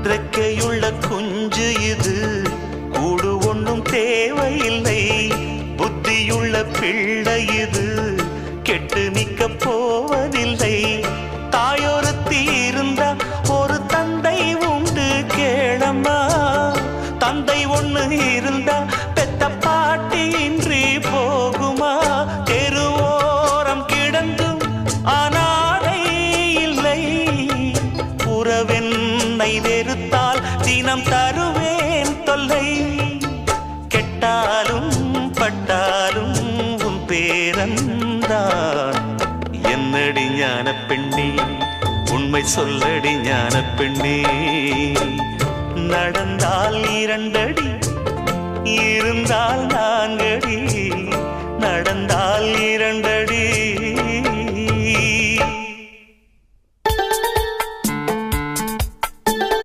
ரெக்கையுள்ள குஞ்சு இது, கூடு ஒன்றும் தேவையில்லை. புத்தியுள்ள பிள்ளை இது, கெட்டு நிக்க போவதில்லை. தாயொருத்தி இருந்தா ஒரு தந்தை உண்டு கேளம்மா. தந்தை ஒண்ணு இருந்தா பெத்த பாட்டி இன்றி போகுமா? தெருவோரம் கிடந்தும் அனாதை இல்லை. உறவென்னை வெறுத்தால் தினம் தருவேன் தொல்லை. கெட்டாலும் பட்டாலும் உன் பேரன்தான். என்னடி ஞான பெண்ணே, உண்மை சொல்லடி ஞான பெண்ணே.